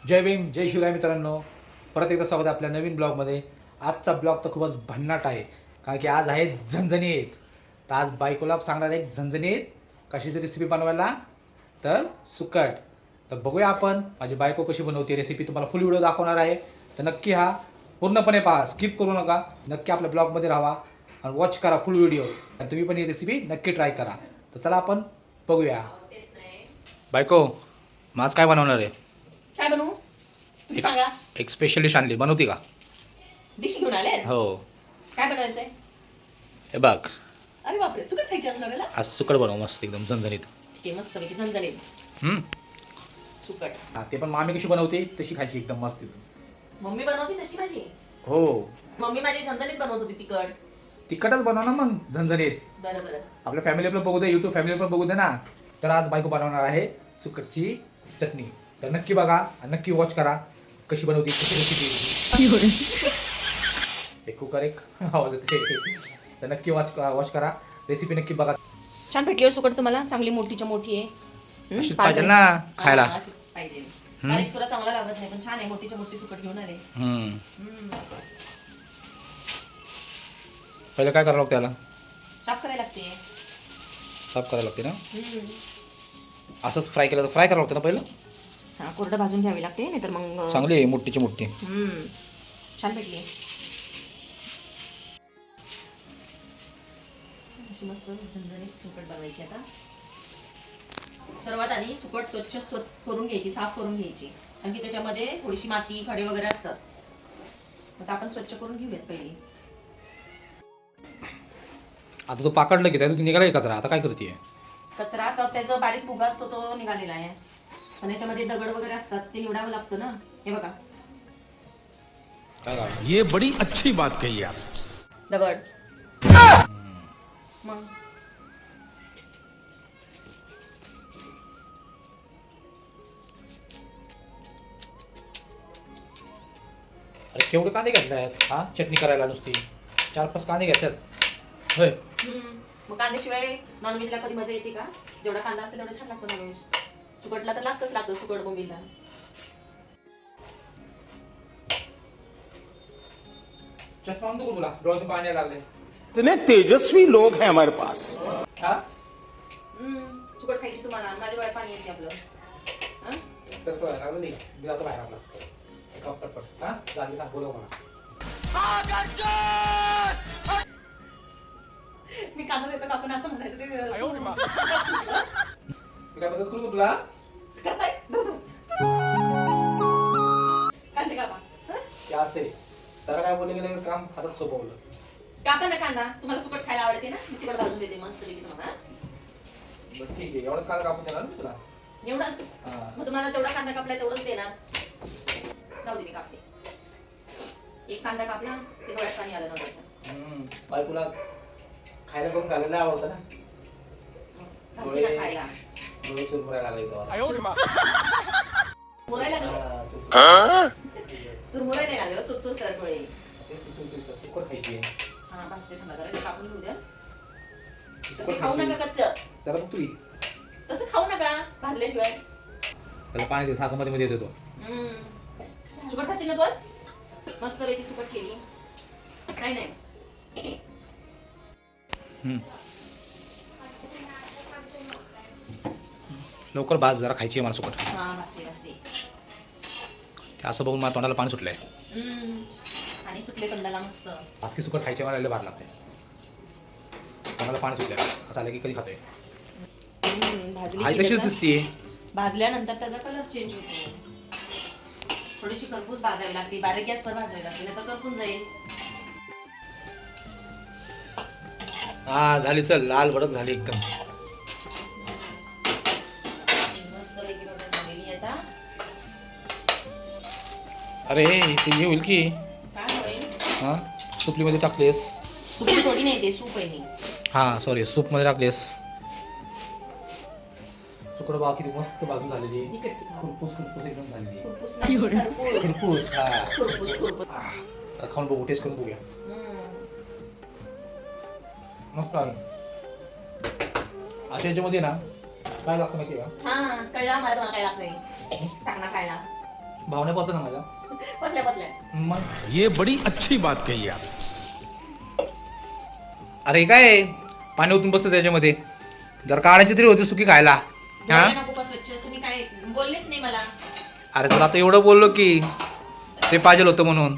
जय भीम जय शिवराय मित्रांनो, परत एकदा स्वागत आहे आपल्या नवीन ब्लॉगमध्ये. आजचा ब्लॉग तर खूपच भन्नाट आहे, कारण की आज आहे झणझणीत. तर आज बायकोला सांगणार आहे झणझणीत कशाची रेसिपी बनवायला, तर सुकट. तर बघूया आपण माझी बायको कशी बनवते रेसिपी. तुम्हाला फुल व्हिडिओ दाखवणार आहे, तर नक्की हा पूर्णपणे पहा, स्किप करू नका. नक्की आपल्या ब्लॉगमध्ये राहा आणि वॉच करा फुल व्हिडिओ, आणि तुम्ही पण ही रेसिपी नक्की ट्राय करा. तर चला आपण बघूया. बायको, मग आज काय बनवणार आहे? काय बनवू तुम्ही सांगा. एक स्पेशल डिश आणली, बनवती का? डिश घेऊन आले? हो. काय बनवायचंय? हे बघ, अरे बापरे, सुकट खायची आज नव्याला. आज सुकट बनव मस्त एकदम झणझणीत. ठीक आहे, मस्त पैकी झणझणीत हम्म. सुकट. हा, ते पण मामी कशी बनवते तशी खायची एकदम मस्त एकदम. मम्मी बनवती तशी माझी. हो, मम्मी माझी झणझणीत बनवत होती तिखट. तिखटच बनव ना मग झणझणीत. बरं बरं. आपल्या फॅमिली पण बघू दे, युट्यूब फॅमिली पण बघू दे ना. तर आज बायको बनवणार आहे सुकटची चटणी. तर नक्की बघा आणि नक्की वॉच करा कशी बनवते, कशी रेसिपी. एक कुकर एक आवाज येते. तर नक्की वॉच करा, रेसिपी नक्की बघा. छान भेटली सुकट तुम्हाला, चांगली मोठीच्या मोठी आहे. अशीच पाहिजे ना खायला. अशीच पाहिजे. बारीक सुद्धा चांगला लागत नाही, पण छान आहे. मोठीच्या मोठी सुकट घेऊन आले. पहिलं काय करावं लागतं त्याला? साफ करायला लागते. साफ करायला लागते ना. असंच फ्राय केलं तर फ्राय करावं लागतं ना पहिलं. हा, कोरडं भाजून घ्यावी लागते, नाहीतर मग चांगली आहे मोठीची मोठी. छान भेटली. अशी मस्त झणझणीत सुकट बनवायची. आता सर्वात आधी सुकट स्वच्छ करून घ्यायची, साफ करून घ्यायची, कारण की त्याच्यामध्ये थोडीशी माती खडे वगैरे असतात. आता आपण स्वच्छ करून घेऊयात पहिली. आता तो पाकडलं की त्यातून निघाला कचरा, आता काय करते? कचरा असा त्याचा बारीक भुगा असतो तो निघालेला आहे, पण याच्यामध्ये दगड वगैरे असतात, ते निवडावं लागतं ना. हे बघा, ये बड़ी अच्छी बात कही आप. दगड. मग अरे केवढे कांदे घेतल्यात हा चटणी करायला? नुसती 4-5 कांदे घेतल्यात होय. मग कांद्याशिवाय नॉनव्हेजला कधी मजा येते का? जेवढा कांदा असेल तेवढं छान लागतं नॉनव्हेज. सुकटला तर लागतं सुकट बोंबीला. चष्मा आणतो का तुला? डोळ्यातून पाणी यायला लागले. इतने तेजस्वी लोग हैं हमारे पास. हा, सुकट खायची तुम्हाला, माझ्या डोळ्यात पाणी येते आपलं. हं? तर तो लागलं नाही, मी जातो बाहेर आपला. पटपट हा झाली, सांग बोलव मला. मी कांदा देतो कापून असं म्हणायचं ते. मी काय मदत करू का तुला? करताय? कांदे कापा. हं? की असे त्याला काय बोलले गेलं काम हातात सोपवलं. कापा ना कांदा. तुम्हाला सुकट खायला आवडते ना, मी सुकट भाजून देते मस्त पैकी तुम्हाला. बरं ठीक आहे, एवढंच कांदा कापून देणार ना मी तुला. एवढंच? हा. मग तुम्हाला जेवढा कांदा कापलाय तेवढंच देणार. राहू दे, मी कापते. एक कांदा कापला, ते डोळ्यात पाणी आलं नव्हतं. बायकोला खायला करून खायला आवडतं ना. घालते ना खायला. डोळे चुरमुरायला लागले तेव्हा. मुरायला लागलं. चुरमुराय नाही लागलं, चुरचुर करत डोळे. सुकट खायची. हा, भाजते थांबा जरा, कापून घेऊ द्या. सुकट तसे खाऊ खायची. नका कच्च. त्याला बघ तू तसं खाऊ नका भाजल्याशिवाय. त्याला पाणी दे, साखर मध्ये देतो. सुकट खाशील ना तू आज? मस्त पैकी सुकट केली. काही नाही. लवकर भाज, जरा खायची आहे मला सुकट. हा, भाजते. ते असं बघून मला तोंडाला पाणी सुटलंय. आणि सुकले तोंडाला मस्त. बाकी सुकट खायची मला लय भार लागते. तोंडाला पाणी सुटलंय असं आलं की कधी खातोय. भाजली आई की तशीच त्याचा- दिसते. भाजल्यानंतर त्याचा कलर चेंज होतो. थोडीशी खरपूस भाजावी लागते, बारीक गॅसवर भाजावी लागते, नाही तर करपून जाईल. हा झाली, चल लाल भडक झाली एकदम. मस्त पैकी बघा झालेली आहे आता. अरे ते हे होईल की काय होईल? हां, सुपलीमध्ये टाकलेस. सुकली थोडी नाही, ते सूप आहे हे. हां सॉरी, सूपमध्ये टाकलेस. सुकड बा किती मस्त भाजून झालेली. इकडची खा. खुरपूस एकदम झालेली. खुरपूस नाही, खरपूस. खुरपूस हा. खुरपूस. आता खाऊन बघू, टेस्ट करून बघूया. मस्त आहे. अशा याच्यामध्ये ना काय लागतं माहिती आहे का? हा, कळला मला तुम्हाला काय लागतंय. चांगला खायला. भावने पाहतो ना माझा बसल्या बसल्या. मग ये बड़ी अच्छी बात कही आप. अरे हे काय पाणी ओतून बसतं त्याच्यामध्ये जर काढायची तरी होती सुकी खायला. हा बोलायला नको का स्वच्छ? तुम्ही काय बोललेच नाही मला. अरे तुला आता एवढं बोललो की ते पाहिजे होतं म्हणून.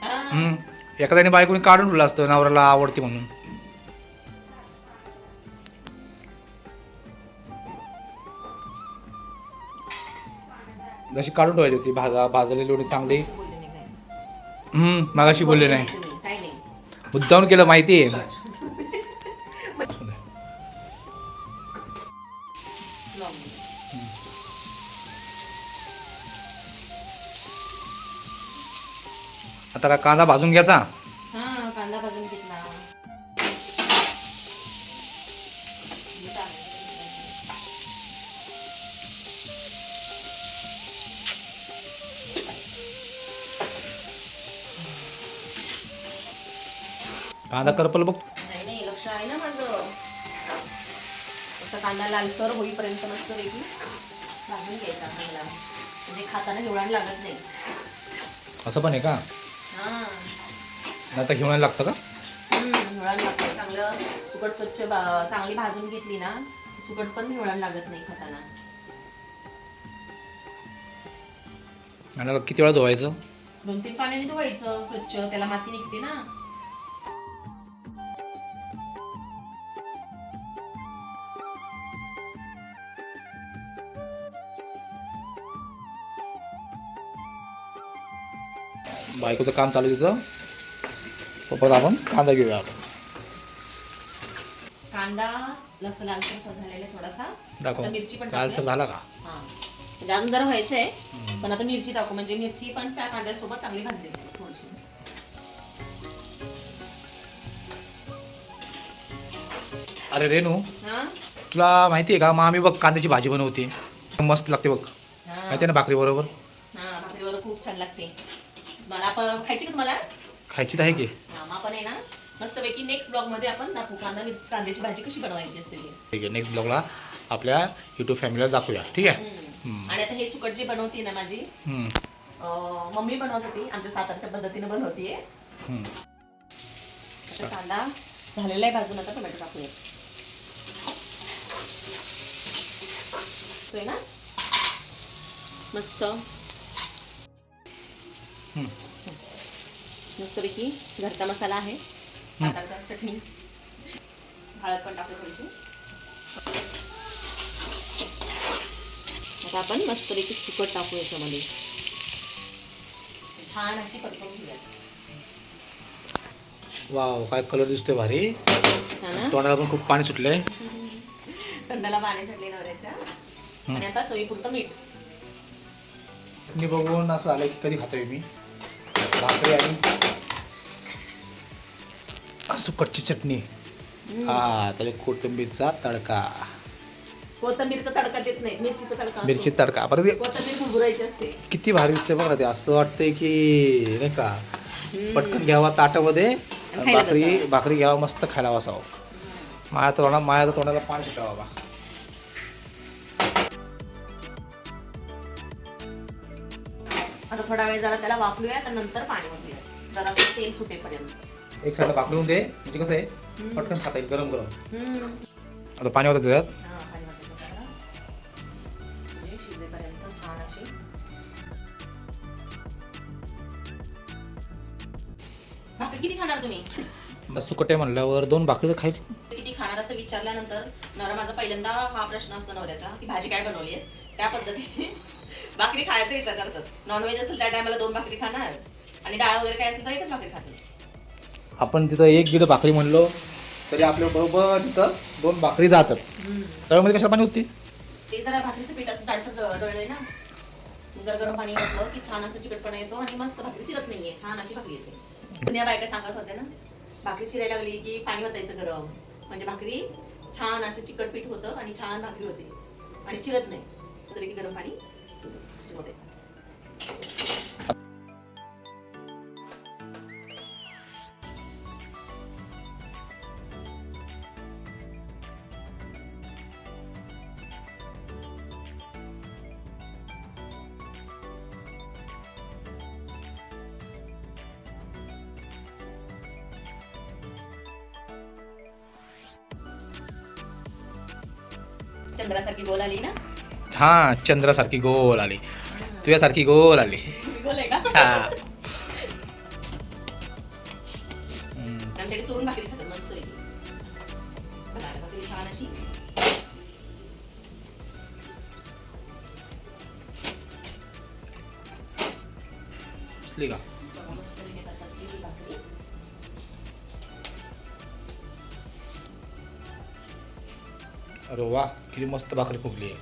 हा. एखाद्याने बायकोनी काढून ठेवलं असतं नवऱ्याला आवडते म्हणून. जशी काढून ठेवायची होती भाजलेली एवढी चांगली. बोलले नाही काय. मागाशी बोलले नाही. तुम्ही, काय नाही. मुद्दाम केलं माहिती आहे. लॉंग. आता काय कांदा भाजून घ्यायचा. हा कांदा भाजून घेतला. कांदा करपल बघ. नाही नाही लक्ष आहे ना माझं. असा कांदा लालसर होईपर्यंत मस्त पैकी भाजून घ्यायचा चांगला, म्हणजे खाताना हिवळण लागत नाही. असं पण आहे का? हा नाही तर घेऊन लागतं का? हिवळण लागतं चांगलं. सुकट स्वच्छ चांगली भाजून घेतली ना, सुकट पण हिवळण लागत नाही खाताना. आणि किती वेळा धुवायचं? 2-3 पाण्याने धुवायचं स्वच्छ, त्याला माती निघते ना. बायकोचं काम चालू आहे तिथं. तोपर्यंत आपण कांदा घेऊया. आपण कांदा लसूण लालसर झालेला आहे थोडासा. दाखव. आता मिरची पण लालसर टाकूया. झाला का? हा म्हणजे अजून जरा व्हायचंय, पण आता मिरची टाकू, म्हणजे मिरची पण त्या कांद्यासोबत चांगली भाजली जाईल थोडीशी. अरे रेणू, हा तुला माहिती आहे का मामी बघ कांद्याची भाजी बनवते, मस्त लागते बघ. हा माहिती आहे ना भाकरी बरोबर. हा भाकरीवर खूप छान लागते. मला आपण खायची का तुम्हाला? खायची तर आहे की. हा मग आपण आहे ना मस्तपैकी नेक्स्ट ब्लॉग मध्ये आपण दाखवू कांद्याची भाजी कशी बनवायची असते ती. ठीक आहे, नेक्स्ट ब्लॉगला आपल्या यूट्यूब फॅमिलीला दाखवूया. ठीक आहे. आणि आता हे सुकट जी बनवती ना माझी मम्मी बनवत होती, आमच्या सातारच्या पद्धतीने बनवतीये. आता कांदा झालेला आहे भाजून, आता टोमॅटो टाकूया. होय ना मस्त मस्तपैकी घरचा मसाला आहे, सातारचा चटणी, हळद पण टाकू थोडीशी. आता आपण मस्तपैकी सुकट टाकू याच्यामध्ये, छान अशी परतवून घेऊया. वाव, काय कलर दिसतोय भारी. हा ना, तोंडाला पण खूप पाणी सुटलंय. थंडाला पाणी सुटले नवऱ्याच्या. आणि आता चवीपुरतं मीठ. मी बघून असं आलं की कधी खातोय मी भाकरी आणि सुकटची चटणी. हा त्याला कोथिंबीरचा तडका. कोथिंबीरचा तडका देत नाही, मिरचीचा तडका असतो. मिरची तडका परत कोथिंबीर भुरभुरायची असते. किती भारी दिसते बघ ना ते. असं वाटतंय की नाही का पटकन घ्यावा ताटामध्ये, खायला भाकरी घ्यावा, मस्त खायला बसावं. माझ्या तोंडाला पाणी सुटावं बाबा. आता थोडा वेळ जरा त्याला वाफलूया, तर नंतर पाणी ओतूया जरा तेल सुटेपर्यंत. एक साईडला भाकरी दे, म्हणजे कसं आहे पटकन खाता येईल गरम गरम. आता पाणी होतं त्याच्यात. हा, पाणी ओतायचं त्याला. म्हणजे शिजेपर्यंत छान अशी. भाकरी किती खाणार तुम्ही? बस सुकटे म्हणल्यावर 2 भाकरी तर खाईल. किती खाणार असं विचारल्यानंतर नवरा माझा पहिल्यांदा हा प्रश्न असतो नवऱ्याचा की भाजी काय बनवलीस, त्या पद्धतीने भाकरी खायचा विचार करतात. नॉनव्हेज असेल त्या टायमाला 2 भाकरी खाणार, आणि डाळ वगैरे काय असेल तर 1च भाकरी खाते. आपण तिथं 1 भाकरी म्हणलो तरी आपल्या बरोबर तिथं 2 भाकरी जातात. तळमध्ये कशाला पाणी होती? ते जरा भाकरीचं पीठ असं जाडसर दळलंय ना, जर गरम पाणी घातलं की छान असं चिकटपणा येतो आणि मस्त भाकरी चिरत नाहीये, छान अशी भाकरी येते. जुन्या बायका सांगत होत्या ना, भाकरी चिरायला लागली की पाणी ओतायचं गरम, म्हणजे भाकरी छान असं चिकट पीठ होतं आणि छान भाकरी होते आणि चिरत नाही. सगळी गरम पाणी ओतायचं. चंद्रासारखी गोल आली ना. हा चंद्रासारखी गोल आली, तुझ्यासारखी गोल आली. गोल आहे का? हा. आमच्याकडे चुरून भाकरी खातात मस्त पैकी. बघा, भाकरी छान अशी. असली का? बघा, मस्त पैकी खातात ही भाकरी. अरे वा, किती मस्त भाकरी फुगली आहे,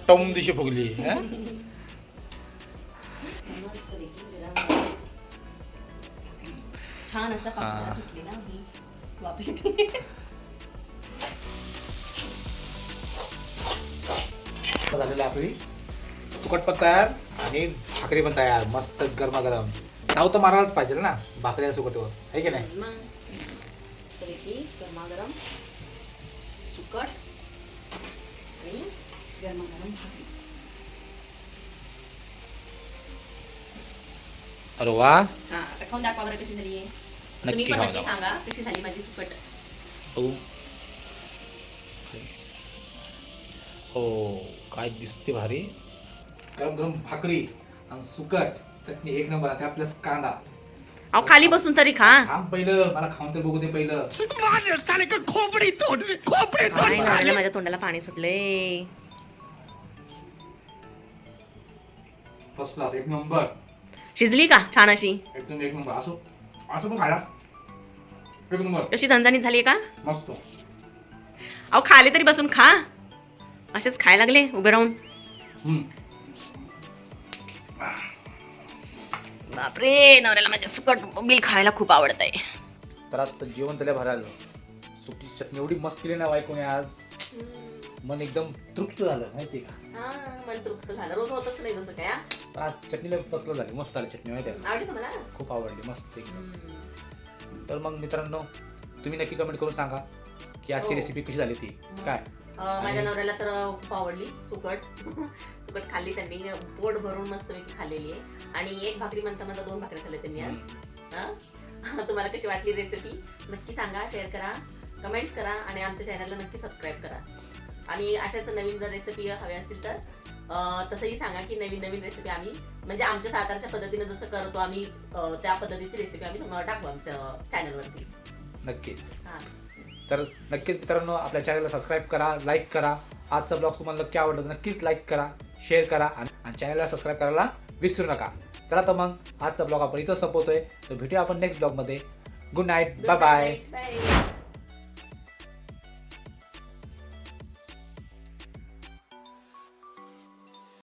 टम दिशी फुगली आहे. मस्त पैकी जरा भाकरी. छान असा पापड सुटली ना ही वापरली. झालेली आपली सुकट पण तयार आणि भाकरी पण तयार, मस्त गरमागरम. नाव तर मारायलाच पाहिजे ना भाकऱ्या सुकटवर, आहे की नाही? मग मस्तपैकी गरमागरम सुकट आणि गरमागरम भाकरी. अरे वा. हा, आता खाऊन दाखवा बरं कशी झाली आहे. नक्की तुम्ही पण खाऊन नक्की दाखवा. सांगा कशी झाली माझी सुकट. हो, काय दिसते भारी. गरम गरम भाकरी आणि सुकट, चटणी एक नंबर, त्यात प्लस कांदा. अहो खाली बसून तरी खा. थांब पहिलं, मला खाऊन तर बघू दे पहिलं. साले का खोपड़ी तोड़ काय नावाला माझ्या तोंडाला पाणी सुटले. फर्स्ट क्लास, एक नंबर, शिजली का छान अशी? एकदम एक नंबर. असो असं पण खायला एक नंबर, कशी झणझणीत झाली का? मस्त. अहो खाली तरी बसून खा. असेच खायला लागले उभे राहून. बापरे, नवऱ्याला माझ्या सुकट बिल खायला खूप आवडत आहे. तर आज तर जेवण त्याला भरायला, सुकी चटणी एवढी मस्त केली ना बायकोने आज, मन एकदम तृप्त झालं, माहितीये का? हा, मन तृप्त झालं. रोज होतच नाही तसं काय. हा? पण आज चटणीला फसलं झाली, मस्त आली चटणी, माहिती आहे का? आवडली तुम्हाला? खूप आवडली, मस्त एकदम. तर मग मित्रांनो, तुम्ही नक्की कमेंट करून सांगा की आजची हो. रेसिपी कशी झाली ती काय. माझ्या नवऱ्याला तर खूप आवडली सुकट. सुकट खाल्ली त्यांनी, पोट भरून मस्तपैकी खाल्लेली आहे. आणि एक भाकरी म्हणता म्हणता 2 भाकरी खाल्ल्या त्यांनी आज. हा? तुम्हाला कशी वाटली रेसिपी नक्की सांगा, शेअर करा, कमेंट्स करा आणि आमच्या चॅनलला नक्की सबस्क्राईब करा. आणि अशाच नवीन जर रेसिपी हव्या असतील तर तसंही सांगा की नवीन नवीन रेसिपी आम्ही म्हणजे आमच्या सातारच्या पद्धतीने जसं करतो आम्ही त्या पद्धतीची रेसिपी आम्ही तुम्हाला टाकू आमच्या चॅनलवरती. नक्कीच. हां, तर नक्कीच मित्रांनो, आपल्या चॅनलला सबस्क्राईब करा, लाईक करा. आजचा ब्लॉग तुम्हाला नक्की आवडला तर नक्कीच लाईक करा, शेअर करा आणि चॅनलला सबस्क्राईब करायला विसरू नका. चला तर मग आजचा ब्लॉग आपण इथं संपवतोय. तर भेटूया आपण नेक्स्ट ब्लॉगमध्ये. Good night, bye bye. Bye.